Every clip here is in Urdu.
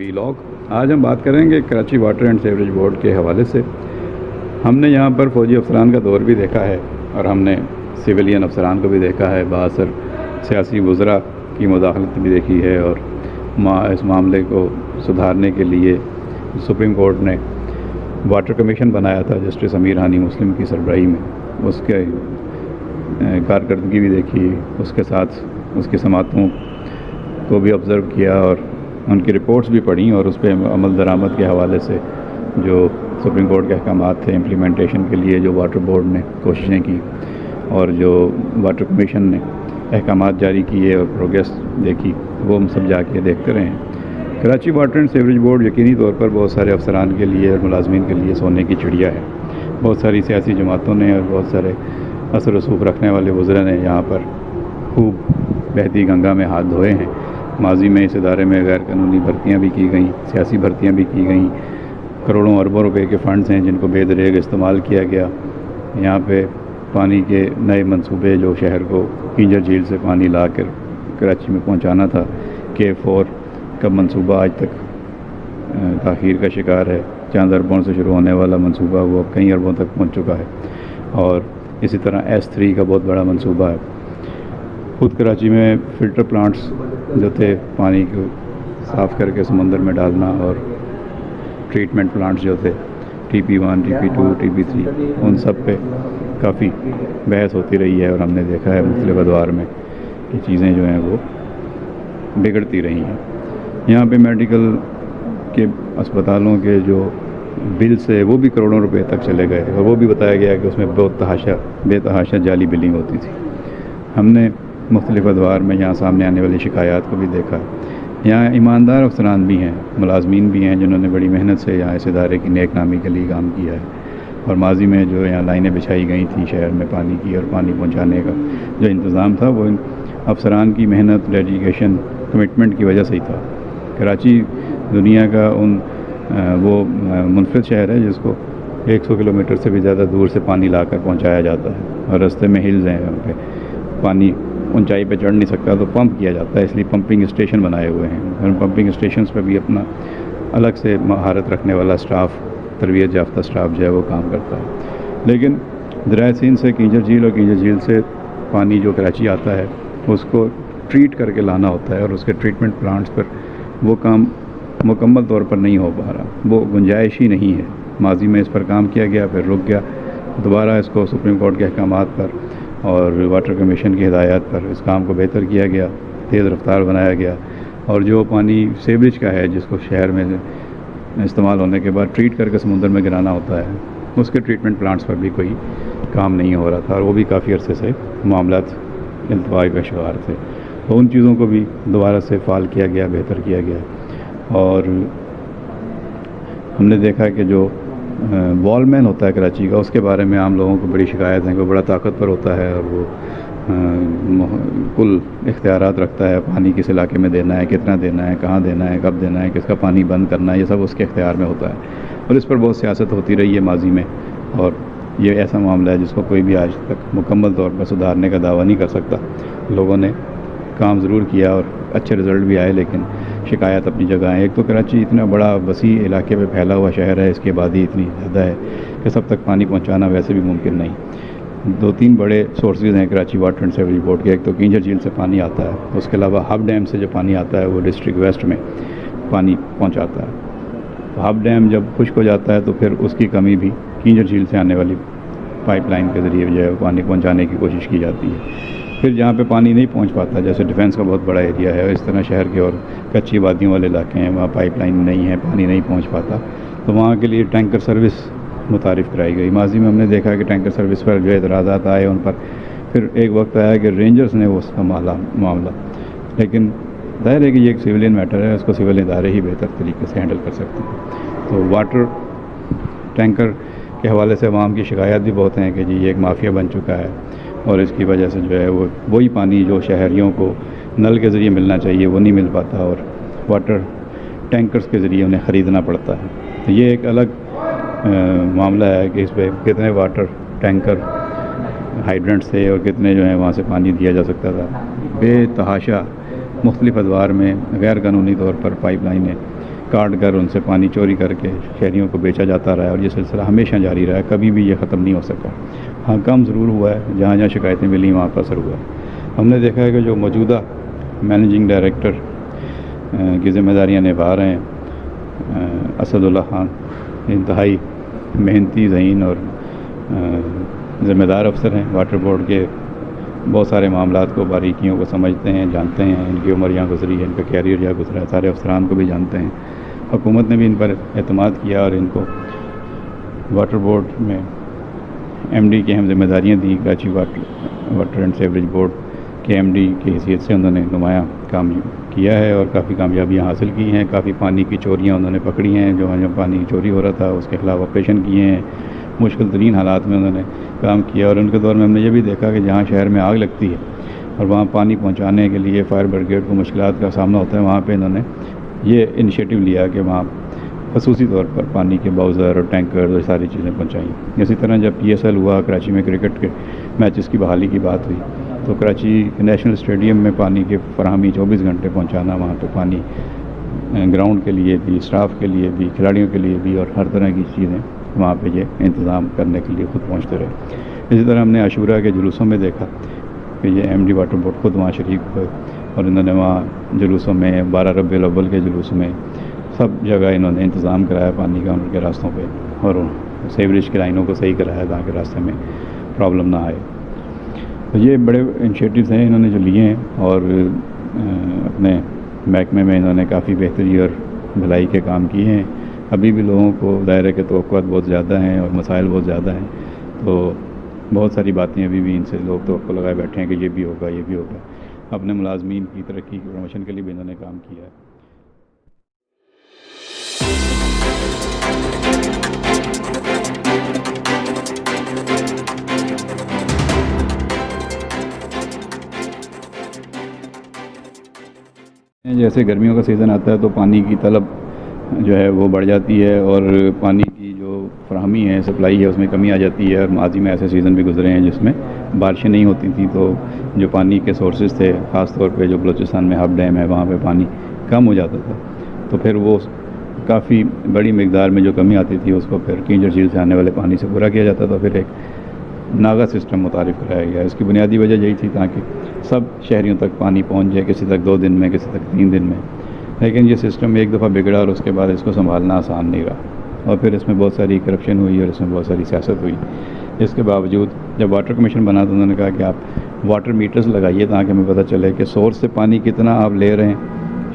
وی لاگ۔ آج ہم بات کریں گے Karachi water and sewerage board کے حوالے سے۔ ہم نے یہاں پر فوجی افسران کا دور بھی دیکھا ہے اور ہم نے سویلین افسران کو بھی دیکھا ہے، باثر سیاسی وزراء کی مداخلت بھی دیکھی ہے، اور اس معاملے کو سدھارنے کے لیے سپریم کورٹ نے واٹر کمیشن بنایا تھا جسٹس امیر ہانی مسلم کی سربراہی میں، اس کے کارکردگی بھی دیکھی، اس کے ساتھ اس کی سماعتوں کو بھی آبزرو کیا اور ان کی رپورٹس بھی پڑھیں، اور اس پہ عمل درآمد کے حوالے سے جو سپریم کورٹ کے احکامات تھے امپلیمنٹیشن کے لیے جو واٹر بورڈ نے کوششیں کی اور جو واٹر کمیشن نے احکامات جاری کیے اور پروگریس دیکھی، وہ ہم سب جا کے دیکھتے رہے ہیں۔ Karachi water and sewerage board یقینی طور پر بہت سارے افسران کے لیے اور ملازمین کے لیے سونے کی چڑیا ہے۔ بہت ساری سیاسی جماعتوں نے اور بہت سارے اثر رسوخ رکھنے والے وزراء نے یہاں پر خوب بہتی گنگا میں ہاتھ دھوئے ہیں۔ ماضی میں اس ادارے میں غیر قانونی بھرتیاں بھی کی گئیں، سیاسی بھرتیاں بھی کی گئیں، کروڑوں اربوں روپے کے فنڈز ہیں جن کو بے دریغ استعمال کیا گیا۔ یہاں پہ پانی کے نئے منصوبے جو شہر کو کنجر جھیل سے پانی لا کر کراچی میں پہنچانا تھا، K4 کا منصوبہ آج تک تاخیر کا شکار ہے۔ چند اربوں سے شروع ہونے والا منصوبہ وہ اب کئی اربوں تک پہنچ چکا ہے، اور اسی طرح S3 کا بہت بڑا منصوبہ ہے۔ خود کراچی میں فلٹر پلانٹس جو تھے پانی کو صاف کر کے سمندر میں ڈالنا، اور ٹریٹمنٹ پلانٹس جو تھے TP1 TP2 TP3، ان سب پہ کافی بحث ہوتی رہی ہے، اور ہم نے دیکھا ہے مختلف ادوار میں کہ چیزیں جو ہیں وہ بگڑتی رہی ہیں۔ یہاں پہ میڈیکل کے اسپتالوں کے جو بلز ہے وہ بھی کروڑوں روپے تک چلے گئے، اور وہ بھی بتایا گیا کہ اس میں بے تحاشا جعلی بلنگ ہوتی تھی۔ ہم نے مختلف ادوار میں یہاں سامنے آنے والی شکایات کو بھی دیکھا۔ یہاں ایماندار افسران بھی ہیں، ملازمین بھی ہیں جنہوں نے بڑی محنت سے یہاں اس ادارے کی نیک نامی کے لیے کام کیا ہے، اور ماضی میں جو یہاں لائنیں بچھائی گئی تھیں شہر میں پانی کی اور پانی پہنچانے کا جو انتظام تھا، وہ ان افسران کی محنت، ڈیڈیکیشن، کمٹمنٹ کی وجہ سے ہی تھا۔ کراچی دنیا کا وہ منفرد شہر ہے جس کو 100 کلومیٹر سے بھی زیادہ دور سے پانی لا کر پہنچایا جاتا ہے، اور راستے میں ہلز ہیں یہاں پہ پانی اونچائی پہ چڑھ نہیں سکتا تو پمپ کیا جاتا ہے، اس لیے پمپنگ اسٹیشن بنائے ہوئے ہیں، اور پمپنگ اسٹیشنز پہ بھی اپنا الگ سے مہارت رکھنے والا سٹاف، تربیت یافتہ سٹاف جو ہے وہ کام کرتا ہے۔ لیکن دریائے سندھ سے کنجر جھیل اور کنجر جھیل سے پانی جو کراچی آتا ہے اس کو ٹریٹ کر کے لانا ہوتا ہے، اور اس کے ٹریٹمنٹ پلانٹس پر وہ کام مکمل طور پر نہیں ہو پا رہا، وہ گنجائش ہی نہیں ہے۔ ماضی میں اس پر کام کیا گیا، پھر رک گیا، دوبارہ اس کو سپریم کورٹ کے احکامات پر اور واٹر کمیشن کی ہدایات پر اس کام کو بہتر کیا گیا، تیز رفتار بنایا گیا، اور جو پانی سیوریج کا ہے جس کو شہر میں استعمال ہونے کے بعد ٹریٹ کر کے سمندر میں گرانا ہوتا ہے، اس کے ٹریٹمنٹ پلانٹس پر بھی کوئی کام نہیں ہو رہا تھا، اور وہ بھی کافی عرصے سے معاملات التوائی کا شکار تھے۔ تو ان چیزوں کو بھی دوبارہ سے فعال کیا گیا، بہتر کیا گیا، اور ہم نے دیکھا کہ جو وال مین ہوتا ہے کراچی کا، اس کے بارے میں عام لوگوں کو بڑی شکایت ہے کہ وہ بڑا طاقتور ہوتا ہے، اور وہ کل اختیارات رکھتا ہے، پانی کس علاقے میں دینا ہے، کتنا دینا ہے، کہاں دینا ہے، کب دینا ہے، کس کا پانی بند کرنا ہے، یہ سب اس کے اختیار میں ہوتا ہے، اور اس پر بہت سیاست ہوتی رہی ہے ماضی میں، اور یہ ایسا معاملہ ہے جس کو کوئی بھی آج تک مکمل طور پر سدھارنے کا دعویٰ نہیں کر سکتا۔ لوگوں نے کام ضرور کیا اور اچھے رزلٹ بھی آئے، لیکن شکایات اپنی جگہ ہیں۔ ایک تو کراچی اتنا بڑا وسیع علاقے میں پھیلا ہوا شہر ہے، اس کی آبادی اتنی زیادہ ہے کہ سب تک پانی پہنچانا ویسے بھی ممکن نہیں۔ 2-3 بڑے سورسز ہیں Karachi water and sewerage board کے، ایک تو کنجر جھیل سے پانی آتا ہے، اس کے علاوہ ہب ڈیم سے جو پانی آتا ہے وہ ڈسٹرکٹ ویسٹ میں پانی پہنچاتا ہے۔ تو ہب ڈیم جب خشک ہو جاتا ہے تو پھر اس کی کمی بھی کنجر جھیل سے آنے والی پائپ لائن کے ذریعے جو ہے پانی پہنچانے کی کوشش کی جاتی ہے۔ پھر جہاں پہ پانی نہیں پہنچ پاتا، جیسے ڈیفینس کا بہت بڑا ایریا ہے، اور اس طرح شہر کے اور کچی آبادیوں والے علاقے ہیں، وہاں پائپ لائن نہیں ہے، پانی نہیں پہنچ پاتا، تو وہاں کے لیے ٹینکر سروس متعارف کرائی گئی۔ ماضی میں ہم نے دیکھا کہ ٹینکر سروس پر جو اعتراضات آئے ان پر پھر ایک وقت آیا کہ رینجرز نے وہ سنبھالا معاملہ، لیکن ظاہر ہے کہ یہ ایک سویلین میٹر ہے، اس کو سول ادارے ہی بہتر طریقے سے ہینڈل کر سکتے ہیں۔ تو واٹر ٹینکر کے حوالے سے عوام کی شکایات بھی بہت ہیں کہ جی یہ ایک مافیا بن چکا ہے، اور اس کی وجہ سے جو ہے وہی پانی جو شہریوں کو نل کے ذریعے ملنا چاہیے وہ نہیں مل پاتا، اور واٹر ٹینکرز کے ذریعے انہیں خریدنا پڑتا ہے۔ تو یہ ایک الگ معاملہ ہے کہ اس پہ کتنے واٹر ٹینکر ہائیڈرنٹس تھے اور کتنے جو ہیں وہاں سے پانی دیا جا سکتا تھا۔ بے تحاشا مختلف ادوار میں غیر قانونی طور پر پائپ لائنیں کاٹ کر ان سے پانی چوری کر کے شہریوں کو بیچا جاتا رہا ہے، اور یہ سلسلہ ہمیشہ جاری رہا ہے، کبھی بھی یہ ختم نہیں ہو سکا۔ ہاں کم ضرور ہوا ہے، جہاں جہاں شکایتیں ملی وہاں پر اثر ہوا ہے۔ ہم نے دیکھا ہے کہ جو موجودہ مینیجنگ ڈائریکٹر کی ذمہ داریاں نبھا رہے ہیں، اسد اللہ خان انتہائی محنتی ذہین اور ذمہ دار افسر ہیں، واٹر بورڈ کے بہت سارے معاملات کو، باریکیوں کو سمجھتے ہیں، جانتے ہیں، ان کی عمر یہاں گزری ہے، ان کا کیریئر یہاں گزرا ہے، سارے افسران کو بھی جانتے ہیں۔ حکومت نے بھی ان پر اعتماد کیا اور ان کو واٹر بورڈ میں ایم ڈی کی اہم ذمہ داریاں دیں۔ Karachi water and sewerage board کے ایم ڈی کی حیثیت سے انہوں نے نمایاں کام کیا ہے اور کافی کامیابیاں حاصل کی ہیں۔ کافی پانی کی چوریاں انہوں نے پکڑی ہیں، جو پانی چوری ہو رہا تھا اس کے خلاف آپریشن کیے ہیں۔ مشکل ترین حالات میں انہوں نے کام کیا، اور ان کے دور میں ہم نے یہ بھی دیکھا کہ جہاں شہر میں آگ لگتی ہے اور وہاں پانی پہنچانے کے لیے فائر بریگیڈ کو مشکلات کا سامنا ہوتا ہے، وہاں پہ انہوں نے یہ انیشیٹو لیا کہ وہاں خصوصی طور پر پانی کے باؤزر اور ٹینکر اور ساری چیزیں پہنچائیں۔ اسی طرح جب پی ایس ایل ہوا، کراچی میں کرکٹ کے میچز کی بحالی کی بات ہوئی، تو کراچی نیشنل اسٹیڈیم میں پانی کی فراہمی 24 گھنٹے پہنچانا، وہاں پہ پانی گراؤنڈ کے لیے بھی، اسٹاف کے لیے بھی، کھلاڑیوں کے لیے بھی، اور ہر طرح کی چیزیں وہاں پہ یہ انتظام کرنے کے لیے خود پہنچتے رہے۔ اسی طرح ہم نے عاشورہ کے جلوسوں میں دیکھا کہ یہ ایم ڈی واٹر بورڈ خود وہاں شریک ہوئے، اور انہوں نے وہاں جلوسوں میں 12 ربیع الاول کے جلوس میں سب جگہ انہوں نے انتظام کرایا پانی کا ان کے راستوں پہ، اور سیوریج کی لائنوں کو صحیح کرایا تاکہ راستے میں پرابلم نہ آئے۔ تو یہ بڑے انیشیٹوز ہیں انہوں نے جو لیے ہیں، اور اپنے محکمے میں انہوں نے کافی بہتری اور بھلائی کے کام کیے ہیں۔ ابھی بھی لوگوں کو دائرے کے توقعات بہت زیادہ ہیں اور مسائل بہت زیادہ ہیں، تو بہت ساری باتیں ابھی بھی ان سے لوگ توقع لگائے بیٹھے ہیں کہ یہ بھی ہوگا، یہ بھی ہوگا۔ اپنے ملازمین کی ترقی کی پروموشن کے لیے بھی انہوں نے کام کیا ہے۔ جیسے گرمیوں کا سیزن آتا ہے تو پانی کی طلب جو ہے وہ بڑھ جاتی ہے، اور پانی کی جو فراہمی ہے، سپلائی ہے، اس میں کمی آ جاتی ہے۔ اور ماضی میں ایسے سیزن بھی گزرے ہیں جس میں بارشیں نہیں ہوتی تھیں، تو جو پانی کے سورسز تھے، خاص طور پہ جو بلوچستان میں ہب ڈیم ہے وہاں پہ پانی کم ہو جاتا تھا، تو پھر وہ کافی بڑی مقدار میں جو کمی آتی تھی اس کو پھر کینجر جھیل سے آنے والے پانی سے پورا کیا جاتا تھا۔ پھر ایک ناغا سسٹم متعارف کرایا گیا۔ اس کی بنیادی وجہ یہی تھی تاکہ سب شہریوں تک پانی پہنچ جائے، کسی تک 2 دن میں، کسی تک 3 دن میں۔ لیکن یہ سسٹم ایک دفعہ بگڑا اور اس کے بعد اس کو سنبھالنا آسان نہیں رہا، اور پھر اس میں بہت ساری کرپشن ہوئی اور اس میں بہت ساری سیاست ہوئی۔ اس کے باوجود جب واٹر کمیشن بنا تو انہوں نے کہا کہ آپ واٹر میٹرز لگائیے تاکہ ہمیں پتہ چلے کہ سورس سے پانی کتنا آپ لے رہے ہیں،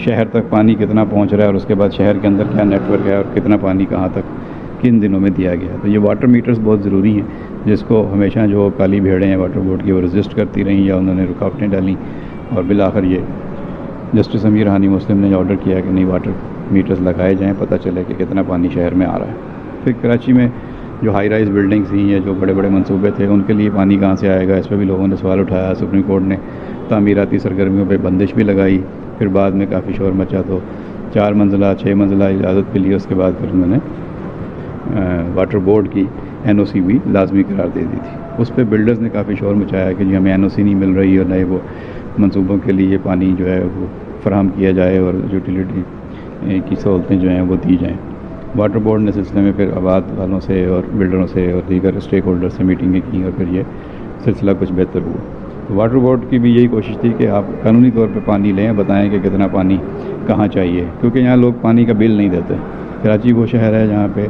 شہر تک پانی کتنا پہنچ رہا ہے، اور اس کے بعد شہر کے اندر کیا نیٹ ورک ہے اور کتنا پانی کہاں تک کن دنوں میں دیا گیا ہے۔ تو یہ واٹر میٹرز بہت ضروری ہیں، جس کو ہمیشہ جو کالی بھیڑیں ہیں واٹر بورڈ کی وہ رجسٹ کرتی رہیں یا انہوں نے رکاوٹیں ڈالیں، اور بالآخر یہ جسٹس امیر ہانی مسلم نے آرڈر کیا کہ نہیں، واٹر میٹرز لگائے جائیں، پتہ چلے کہ کتنا پانی شہر میں آ رہا ہے۔ پھر کراچی میں جو ہائی رائز بلڈنگز ہیں یا جو بڑے بڑے منصوبے تھے ان کے لیے پانی کہاں سے آئے گا، اس پہ بھی لوگوں نے سوال اٹھایا۔ سپریم کورٹ نے تعمیراتی سرگرمیوں پہ بندش بھی لگائی، پھر بعد میں کافی شور مچا تو 4 منزلہ 6 منزلہ اجازت کے لیے اس کے بعد پھر انہوں نے واٹر بورڈ کی NOC بھی لازمی قرار دے دی تھی۔ اس پہ بلڈرز نے کافی شور مچایا کہ جی ہمیں NOC نہیں مل رہی اور نئے وہ منصوبوں کے لیے پانی جو ہے وہ فراہم کیا جائے اور یوٹیلیٹی کی سہولتیں جو ہیں وہ دی جائیں۔ واٹر بورڈ نے سلسلے میں پھر آباد والوں سے اور بلڈروں سے اور دیگر اسٹیک ہولڈر سے میٹنگیں کیں اور پھر یہ سلسلہ کچھ بہتر ہوا۔ تو واٹر بورڈ کی بھی یہی کوشش تھی کہ آپ قانونی طور پہ پانی لیں، بتائیں کہ کتنا پانی کہاں چاہیے، کیونکہ یہاں لوگ پانی کا بل نہیں دیتے۔ کراچی وہ شہر ہے جہاں پہ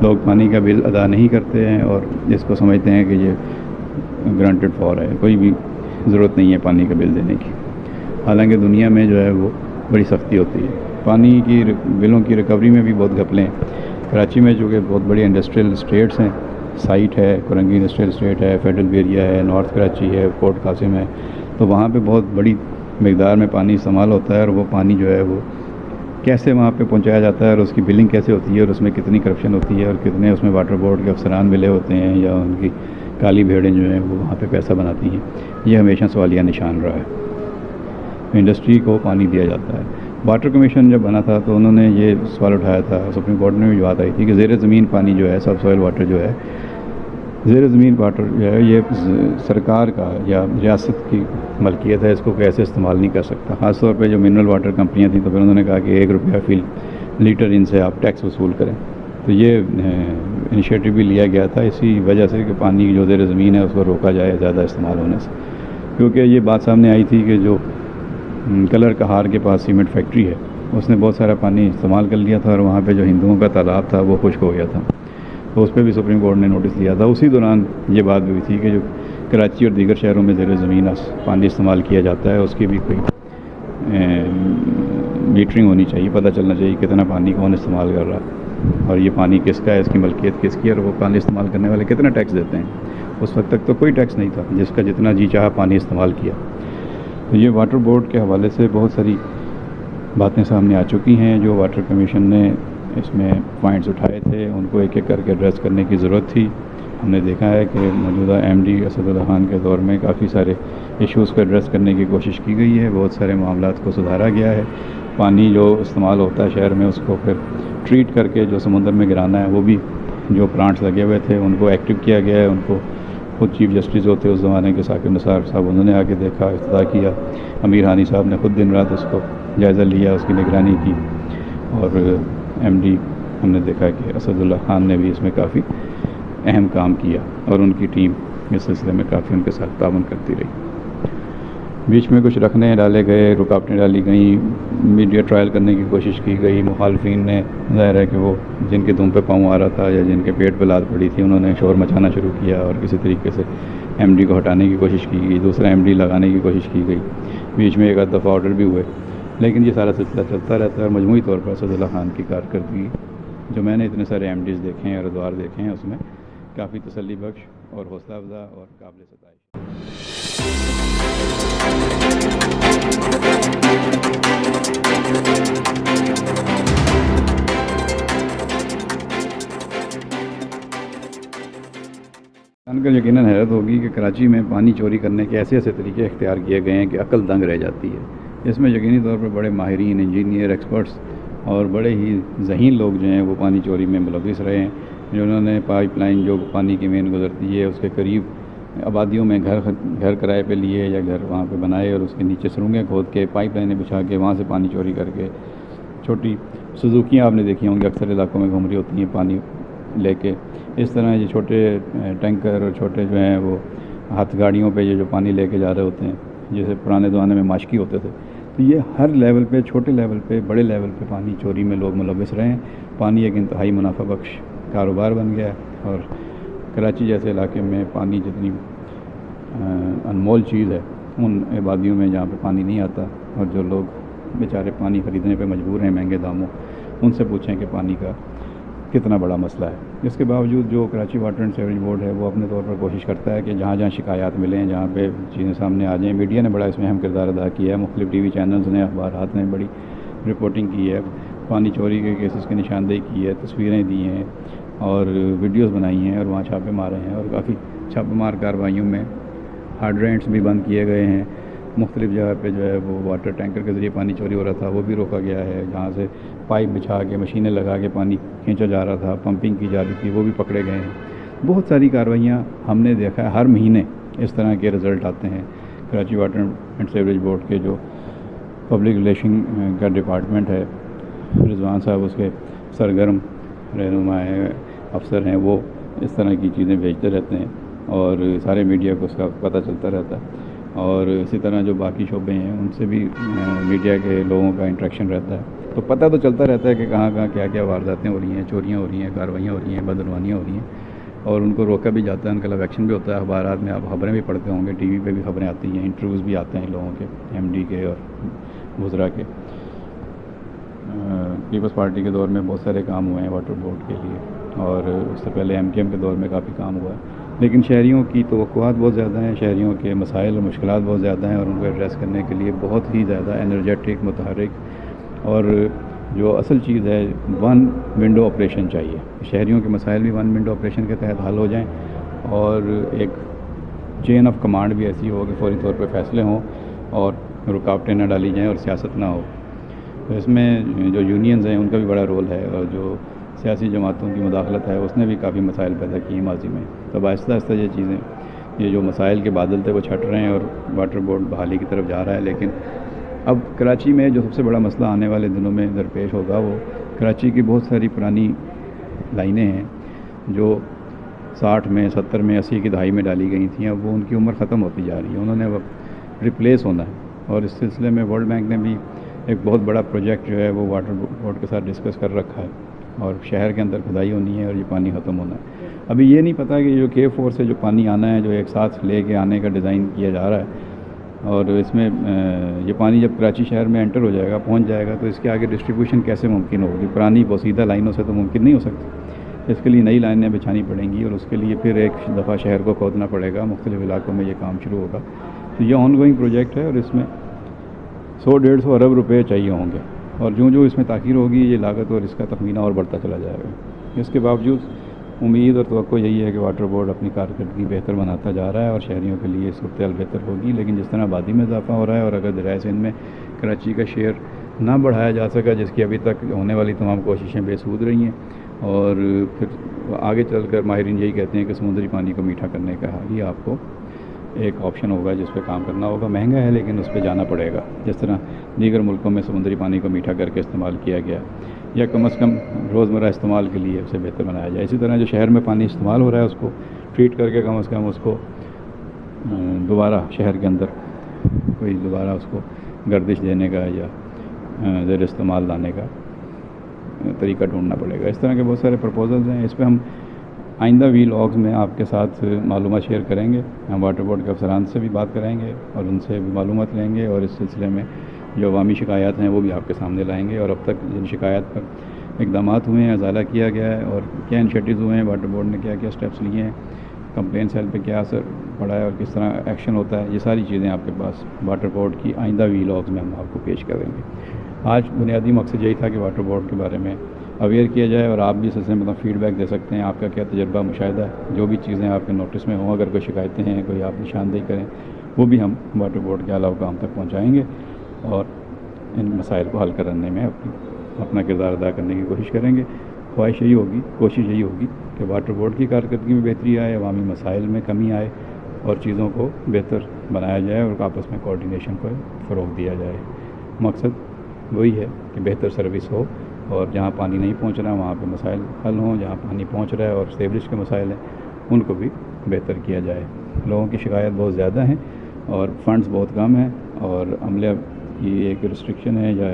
لوگ پانی کا بل ادا نہیں کرتے ہیں اور اس کو سمجھتے ہیں کہ یہ گرانٹڈ فار ہے، کوئی بھی ضرورت نہیں ہے پانی کا بل دینے کی، حالانکہ دنیا میں جو ہے وہ بڑی سختی ہوتی ہے۔ پانی کی بلوں کی ریکوری میں بھی بہت گھپلیں ہیں۔ کراچی میں جو کہ بہت بڑی انڈسٹریل اسٹیٹس ہیں، سائٹ ہے، کورنگی انڈسٹریل اسٹیٹ ہے، فیڈرل ایریا ہے، نارتھ کراچی ہے، پورٹ قاسم ہے، تو وہاں پہ بہت بڑی مقدار میں پانی استعمال ہوتا ہے، اور وہ پانی جو ہے وہ کیسے وہاں پہ پہنچایا جاتا ہے اور اس کی بلنگ کیسے ہوتی ہے اور اس میں کتنی کرپشن ہوتی ہے اور کتنے اس میں واٹر بورڈ کے افسران ملے ہوتے ہیں یا ان کی کالی بھیڑیں جو ہیں وہ وہاں پہ پیسہ بناتی ہیں، یہ ہمیشہ سوالیہ نشان رہا ہے۔ انڈسٹری کو پانی دیا جاتا ہے۔ واٹر کمیشن جب بنا تھا تو انہوں نے یہ سوال اٹھایا تھا، سپریم کورٹ میں بھی بات آئی تھی کہ زیر زمین پانی جو ہے، سب سوئل واٹر جو ہے، زیر زمین واٹر جو ہے یہ سرکار کا یا ریاست کی ملکیت ہے، اس کو کیسے استعمال نہیں کر سکتا۔ خاص طور پہ جو منرل واٹر کمپنیاں تھیں تو پھر انہوں نے کہا کہ 1 روپیہ فی لیٹر ان سے آپ ٹیکس وصول کریں. تو یہ انیشیٹو بھی لیا گیا تھا اسی وجہ سے کہ پانی جو زیر زمین ہے اس کو روکا جائے زیادہ استعمال ہونے سے، کیونکہ یہ بات سامنے آئی تھی کہ جو کلر کہار کے پاس سیمنٹ فیکٹری ہے اس نے بہت سارا پانی استعمال کر لیا تھا اور وہاں پہ جو ہندوؤں کا تالاب تھا وہ خشک ہو گیا تھا، تو اس پہ بھی سپریم کورٹ نے نوٹس دیا تھا. اسی دوران یہ بات ہوئی تھی کہ جو کراچی اور دیگر شہروں میں زیر زمین پانی استعمال کیا جاتا ہے اس کی بھی کوئی میٹرنگ ہونی چاہیے، پتہ چلنا چاہیے کتنا پانی کون استعمال کر رہا ہے اور یہ پانی کس کا ہے، اس کی ملکیت کس کی ہے، اور وہ پانی استعمال کرنے والے کتنا ٹیکس دیتے ہیں. اس وقت تک تو کوئی ٹیکس نہیں تھا، جس کا جتنا جی چاہا پانی استعمال کیا. تو یہ واٹر بورڈ کے حوالے سے بہت ساری باتیں سامنے آ چکی ہیں. جو واٹر کمیشن نے اس میں پوائنٹس اٹھائے تھے ان کو ایک ایک کر کے ایڈریس کرنے کی ضرورت تھی. ہم نے دیکھا ہے کہ موجودہ ایم ڈی اسد اللہ خان کے دور میں کافی سارے ایشوز کو ایڈریس کرنے کی کوشش کی گئی ہے، بہت سارے معاملات کو سدھارا گیا ہے. پانی جو استعمال ہوتا ہے شہر میں اس کو پھر ٹریٹ کر کے جو سمندر میں گرانا ہے وہ بھی جو پلانٹس لگے ہوئے تھے ان کو ایکٹیو کیا گیا ہے. ان کو خود چیف جسٹس ہوتے اس زمانے کے ثاقب نثار صاحب انہوں نے آ کے دیکھا، افتتاح کیا. امیر ہانی صاحب نے خود دن رات اس کو جائزہ لیا، اس کی نگرانی کی. اور ایم ڈی ہم نے دیکھا کہ اسد اللہ خان نے بھی اس میں کافی اہم کام کیا اور ان کی ٹیم اس سلسلے میں کافی ان کے ساتھ تعاون کرتی رہی. بیچ میں کچھ رکھنے ڈالے گئے، رکاوٹیں ڈالی گئیں، میڈیا ٹرائل کرنے کی کوشش کی گئی. مخالفین نے ظاہر ہے کہ وہ جن کے دم پہ پاؤں آ رہا تھا یا جن کے پیٹ پہ لاد پڑی تھی انہوں نے شور مچانا شروع کیا اور کسی طریقے سے ایم ڈی کو ہٹانے کی کوشش کی گئی، دوسرا ایم ڈی لگانے کی کوشش کی گئی. بیچ میں ایک آدھ دفعہ آرڈر بھی ہوئے، لیکن یہ سارا سلسلہ چلتا رہتا ہے. اور مجموعی طور پر اسد اللہ خان کی کارکردگی جو میں نے اتنے سارے ایم ڈیز دیکھے ہیں اور ادوار دیکھے ہیں اس میں کافی تسلی بخش اور حوصلہ افزا اور قابل ستائش. جان کر یقیناً حیرت ہوگی کہ کراچی میں پانی چوری کرنے کے ایسے ایسے طریقے اختیار کیے گئے ہیں کہ عقل دنگ رہ جاتی ہے. اس میں یقینی طور پر بڑے ماہرین، انجینئر، ایکسپرٹس اور بڑے ہی ذہین لوگ جو ہیں وہ پانی چوری میں ملوث رہے ہیں. جنہوں نے پائپ لائن جو پانی کی مین گزرتی ہے اس کے قریب آبادیوں میں گھر کرائے پہ لیے یا گھر وہاں پہ بنائے اور اس کے نیچے سرنگیں کھود کے پائپ لائنیں بچھا کے وہاں سے پانی چوری کر کے چھوٹی سزوکیاں آپ نے دیکھی ہوں گی اکثر علاقوں میں گھوم رہی ہوتی ہیں پانی لے کے. اس طرح یہ چھوٹے ٹینکر اور چھوٹے جو ہیں وہ ہاتھ گاڑیوں پہ یہ جو پانی لے کے جا رہے ہوتے ہیں جیسے پرانے زمانے میں ماشکی ہوتے تھے. تو یہ ہر لیول پہ، چھوٹے لیول پہ، بڑے لیول پہ پانی چوری میں لوگ ملوث رہے ہیں. پانی ایک انتہائی منافع بخش کاروبار بن گیا ہے اور کراچی جیسے علاقے میں پانی جتنی انمول چیز ہے ان آبادیوں میں جہاں پہ پانی نہیں آتا اور جو لوگ بیچارے پانی خریدنے پہ مجبور ہیں مہنگے داموں، ان سے پوچھیں کہ پانی کا کتنا بڑا مسئلہ ہے. اس کے باوجود جو Karachi water and sewerage board ہے وہ اپنے طور پر کوشش کرتا ہے کہ جہاں جہاں شکایات ملیں، جہاں پہ چیزیں سامنے آ جائیں. میڈیا نے بڑا اس میں اہم کردار ادا کیا ہے، مختلف ٹی وی چینلز نے، اخبارات نے بڑی رپورٹنگ کی ہے، پانی چوری کے کیسز کی نشاندہی کی ہے، تصویریں دی ہیں اور ویڈیوز بنائی ہیں اور وہاں چھاپے مارے ہیں. اور کافی چھاپے مار کارروائیوں میں ہائیڈرینٹس بھی بند کیے گئے ہیں. مختلف جگہ پہ جو ہے وہ واٹر ٹینکر کے ذریعے پانی چوری ہو رہا تھا وہ بھی روکا گیا ہے. جہاں سے پائپ بچھا کے مشینیں لگا کے پانی کھینچا جا رہا تھا، پمپنگ کی جا رہی تھی، وہ بھی پکڑے گئے ہیں. بہت ساری کارروائیاں ہم نے دیکھا ہے، ہر مہینے اس طرح کے رزلٹ آتے ہیں. Karachi water and sewerage board کے جو پبلک ریلیشن کا ڈپارٹمنٹ ہے، رضوان صاحب اس کے سرگرم رہنما ہیں، افسر ہیں، وہ اس طرح کی چیزیں بھیجتے رہتے ہیں اور سارے میڈیا کو اس کا پتہ چلتا رہتا ہے. اور اسی طرح جو باقی شعبے ہیں ان سے بھی میڈیا کے لوگوں کا انٹریکشن رہتا ہے، تو پتہ تو چلتا رہتا ہے کہ کہاں کہاں کیا کیا وارداتیں ہو رہی ہیں، چوریاں ہو رہی ہیں، کارروائیاں ہو رہی ہیں، بدعنوانیاں ہو رہی ہیں اور ان کو روکا بھی جاتا ہے. ان کا لائیو ایکشن بھی ہوتا ہے. اخبارات میں آپ خبریں بھی پڑھتے ہوں گے، ٹی وی پہ بھی خبریں آتی ہیں، انٹرویوز بھی آتے ہیں لوگوں کے، ایم ڈی کے اور وزراء کے. پیپلز پارٹی کے دور میں بہت سارے کام ہوئے ہیں واٹر بورڈ کے لیے اور اس سے پہلے ایم کیو ایم کے دور میں کافی کام ہوا ہے. لیکن شہریوں کی توقعات بہت زیادہ ہیں، شہریوں کے مسائل اور مشکلات بہت زیادہ ہیں اور ان کو ایڈریس کرنے کے لیے بہت ہی زیادہ انرجیٹک، متحرک اور جو اصل چیز ہے ون ونڈو آپریشن چاہیے. شہریوں کے مسائل بھی ون ونڈو آپریشن کے تحت حل ہو جائیں اور ایک چین آف کمانڈ بھی ایسی ہو کہ فوری طور پہ فیصلے ہوں اور رکاوٹیں نہ ڈالی جائیں اور سیاست نہ ہو. تو اس میں جو یونینز ہیں ان کا بھی بڑا رول ہے اور جو سیاسی جماعتوں کی مداخلت ہے اس نے بھی کافی مسائل پیدا کیے ماضی میں. تب آہستہ آہستہ یہ چیزیں، یہ جو مسائل کے بادل تھے وہ چھٹ رہے ہیں اور واٹر بورڈ بحالی کی طرف جا رہا ہے. لیکن اب کراچی میں جو سب سے بڑا مسئلہ آنے والے دنوں میں درپیش ہوگا وہ کراچی کی بہت ساری پرانی لائنیں ہیں جو 60 میں 70 میں 80 کی دہائی میں ڈالی گئی تھیں، اب وہ ان کی عمر ختم ہوتی جا رہی ہے، انہوں نے اب ریپلیس ہونا ہے. اور اس سلسلے میں ورلڈ بینک نے بھی ایک بہت بڑا پروجیکٹ جو ہے وہ واٹر بورڈ کے ساتھ ڈسکس کر رکھا ہے، اور شہر کے اندر کھدائی ہونی ہے اور یہ پانی ختم ہونا ہے. ابھی یہ نہیں پتہ کہ جو K4 سے جو پانی آنا ہے، جو ایک ساتھ لے کے آنے کا ڈیزائن کیا جا رہا ہے، اور اس میں یہ پانی جب کراچی شہر میں انٹر ہو جائے گا، پہنچ جائے گا، تو اس کے آگے ڈسٹریبیوشن کیسے ممکن ہوگی؟ پرانی بوسیدہ لائنوں سے تو ممکن نہیں ہو سکتی. اس کے لیے نئی لائنیں بچھانی پڑیں گی، اور اس کے لیے پھر ایک دفعہ شہر کو کھودنا پڑے گا، مختلف علاقوں میں یہ کام شروع ہوگا. تو یہ آن گوئنگ پروجیکٹ ہے، اور اس میں 100-150 ارب روپے چاہیے ہوں گے، اور جو اس میں تاخیر ہوگی یہ لاگت اور اس کا تخمینہ اور بڑھتا چلا جائے گا. اس کے باوجود امید اور توقع یہی ہے کہ واٹر بورڈ اپنی کارکردگی بہتر بناتا جا رہا ہے اور شہریوں کے لیے صورتحال بہتر ہوگی. لیکن جس طرح آبادی میں اضافہ ہو رہا ہے، اور اگر دریائے سندھ میں کراچی کا شیئر نہ بڑھایا جا سکا، جس کی ابھی تک ہونے والی تمام کوششیں بے سود رہی ہیں، اور پھر آگے چل کر ماہرین یہی کہتے ہیں کہ سمندری پانی کو میٹھا کرنے کا ہی آپ کو ایک آپشن ہوگا جس پہ کام کرنا ہوگا. مہنگا ہے لیکن اس پہ جانا پڑے گا، جس طرح دیگر ملکوں میں سمندری پانی کو میٹھا کر کے استعمال کیا گیا، یا کم از کم روزمرہ استعمال کے لیے اسے بہتر بنایا جائے. اسی طرح جو شہر میں پانی استعمال ہو رہا ہے اس کو ٹریٹ کر کے کم از کم اس کو دوبارہ شہر کے اندر کوئی دوبارہ اس کو گردش دینے کا یا زیر استعمال لانے کا طریقہ ڈھونڈنا پڑے گا. اس طرح کے بہت سارے پرپوزلز ہیں. اس پہ ہم آئندہ ویلاگز میں آپ کے ساتھ معلومات شیئر کریں گے. ہم واٹر بورڈ کے افسران سے بھی بات کرائیں گے اور ان سے بھی معلومات لیں گے، اور اس سلسلے میں جو عوامی شکایات ہیں وہ بھی آپ کے سامنے لائیں گے، اور اب تک جن شکایات پر اقدامات ہوئے ہیں، ازالہ کیا گیا ہے، اور کیا انیشیٹوز ہوئے ہیں، واٹر بورڈ نے کیا کیا اسٹیپس لیے ہیں، کمپلین سیل پہ کیا اثر پڑا ہے اور کس طرح ایکشن ہوتا ہے، یہ ساری چیزیں آپ کے پاس واٹر بورڈ کی آئندہ ویلاگز میں ہم آپ کو پیش کریں گے. آج بنیادی مقصد یہی تھا کہ واٹر بورڈ کے بارے میں اویئر کیا جائے، اور آپ بھی اس سے مطلب فیڈ بیک دے سکتے ہیں. آپ کا کیا تجربہ مشاہدہ ہے، جو بھی چیزیں آپ کے نوٹس میں ہوں، اگر کوئی شکایتیں ہیں، کوئی آپ نشاندہی کریں، وہ بھی ہم واٹر بورڈ کے اعلیٰ حکام تک پہنچائیں گے، اور ان مسائل کو حل کرنے میں اپنا کردار ادا کرنے کی کوشش کریں گے. خواہش یہی ہوگی، کوشش یہی ہوگی کہ واٹر بورڈ کی کارکردگی میں بہتری آئے، عوامی مسائل میں کمی آئے، اور چیزوں کو بہتر بنایا جائے، اور آپس میں کوارڈینیشن کو فروغ دیا جائے. مقصد وہی ہے کہ بہتر سروس ہو، اور جہاں پانی نہیں پہنچ رہا وہاں پہ مسائل حل ہوں، جہاں پانی پہنچ رہا ہے اور سیوریج کے مسائل ہیں ان کو بھی بہتر کیا جائے. لوگوں کی شکایت بہت زیادہ ہیں اور فنڈز بہت کم ہیں، اور عملہ کی ایک ریسٹرکشن ہے یا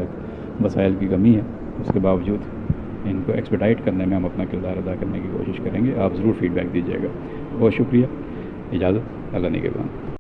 وسائل کی کمی ہے. اس کے باوجود ان کو ایکسپیڈائٹ کرنے میں ہم اپنا کردار ادا کرنے کی کوشش کریں گے. آپ ضرور فیڈ بیک دیجیے گا. بہت شکریہ. اجازت. اللہ نگہبان.